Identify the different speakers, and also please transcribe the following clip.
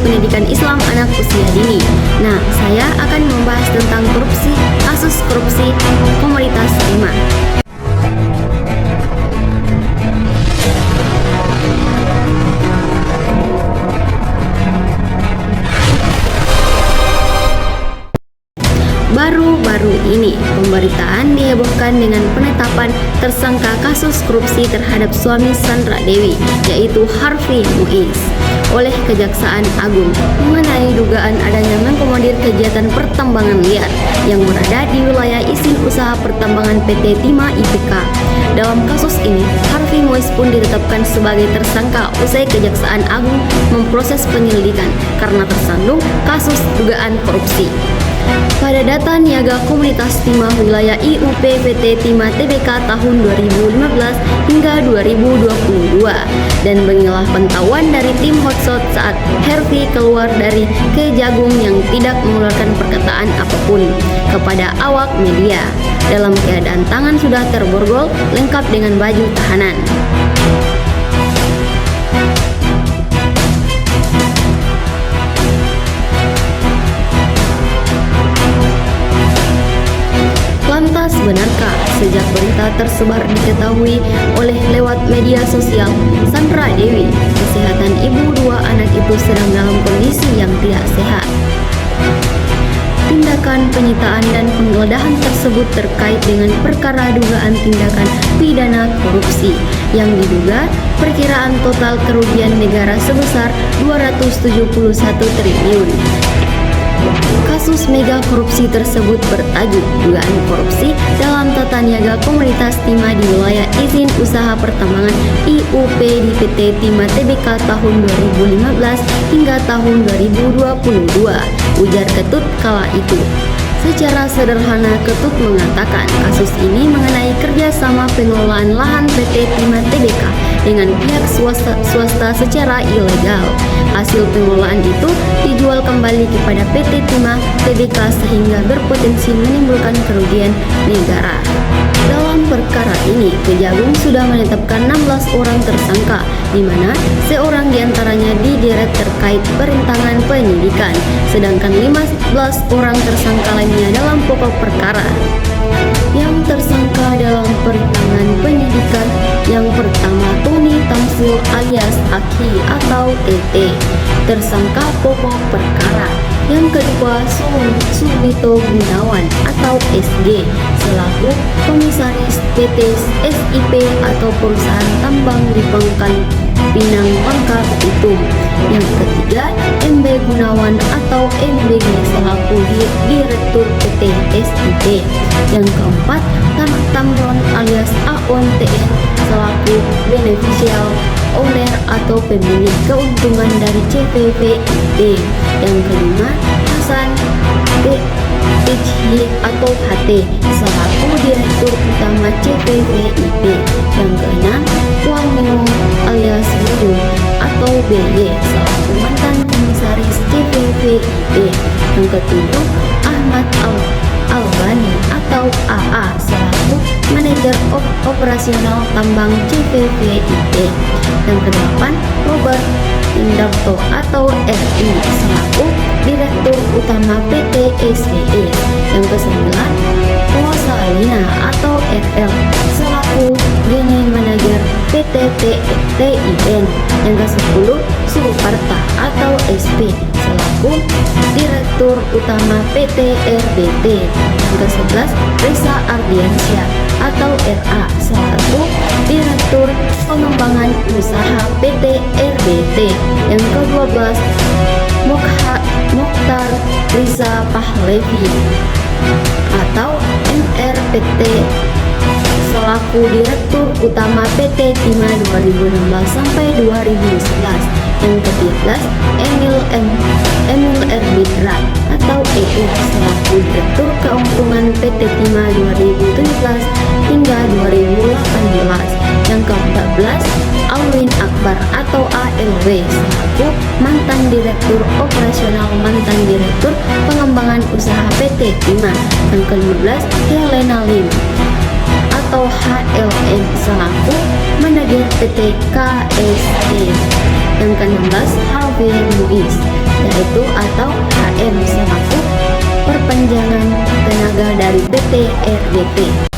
Speaker 1: pendidikan Islam anak usia dini. Nah, saya akan membahas tentang kasus korupsi komoditas timah. Baru-baru ini, pemberitaan dihebohkan dengan penetapan tersangka kasus korupsi terhadap suami Sandra Dewi, yaitu Harvey Muiz, oleh Kejaksaan Agung mengenai dugaan adanya mengakomodir kegiatan pertambangan liar yang berada di wilayah izin usaha pertambangan PT Timah IPK. Dalam kasus ini, Harvey Muiz pun ditetapkan sebagai tersangka usai Kejaksaan Agung memproses penyelidikan karena tersandung kasus dugaan korupsi. Pada data niaga komunitas timah wilayah IUP PT Timah Tbk tahun 2015 hingga 2022, dan beginilah pantauan dari tim Hotshot saat Harvey keluar dari Kejagung yang tidak mengeluarkan perkataan apapun kepada awak media dalam keadaan tangan sudah terborgol lengkap dengan baju tahanan. Lantas benarkah sejak berita tersebar diketahui oleh lewat media sosial, Sandra Dewi, kesehatan ibu dua anak itu sedang dalam kondisi yang tidak sehat? Tindakan penyitaan dan penggeledahan tersebut terkait dengan perkara dugaan tindakan pidana korupsi yang diduga perkiraan total kerugian negara sebesar 271 triliun. Kasus mega korupsi tersebut bertajuk dugaan korupsi dalam tata niaga komunitas timah di wilayah izin usaha pertambangan IUP di PT Timah Tbk tahun 2015 hingga tahun 2022, ujar Ketut kala itu. Secara sederhana, Ketut mengatakan kasus ini mengenai kerjasama pengelolaan lahan PT Timah Tbk dengan pihak swasta secara ilegal. Hasil pengelolaan itu dijual kembali kepada PT Timah Tbk sehingga berpotensi menimbulkan kerugian negara. Dalam perkara ini, Kejagung sudah menetapkan 16 orang tersangka, di mana seorang diantaranya dideret terkait perintangan penyidikan, sedangkan 15 orang tersangka lainnya dalam pokok perkara. Yang tersangka dalam perintangan penyidikan yang pertama Tony Tamsil alias Aki atau TT, tersangka pokok perkara. Yang kedua Sumito Gunawan atau SG selaku komisaris PT SIP atau perusahaan tambang di Pinang Bangka Belitung. Yang ketiga MB Gunawan atau MBG selaku direktur PT SIP. Yang keempat Tamron alias Aon TN selaku beneficial owner atau pemilik keuntungan dari CPVIP. Yang kelima Hasan HY atau HT selaku direktur utama CPVIP. Yang keenam Wang Memo alias Budi atau BY selaku mantan komisaris CPVIP. Yang ketujuh Ahmad Albani atau AA selaku manajer operasional tambang CPVIP. Yang kedelapan Robert Indarto atau RI selaku direktur utama PT SDE. Yang kesembilan Rosalina atau RL selaku general manager PT TIN. Yang kesepuluh Suparta atau SP selaku direktur utama PT RBT. Yang ke-11 Reza Ardiansyah atau RA selaku direktur pengembangan usaha PT RBT. Yang ke-12 Mokhtar Riza Pahlevi atau MRPT selaku direktur utama PT Timah 2016 sampai 2011. Yang ke-13 Emil Erbidra atau EU selaku direktur keuntungan PT Timah 2017 hingga 2018. Yang ke-14 Alwin Akbar atau ALW selaku mantan direktur operasional mantan direktur pengembangan usaha PT Timah. Yang ke-15 Helena Lim atau HLM selaku manajer PT KSE. Yang ke-16 Harvey Muiz yaitu atau HM selaku perpanjangan tenaga dari PT RBT.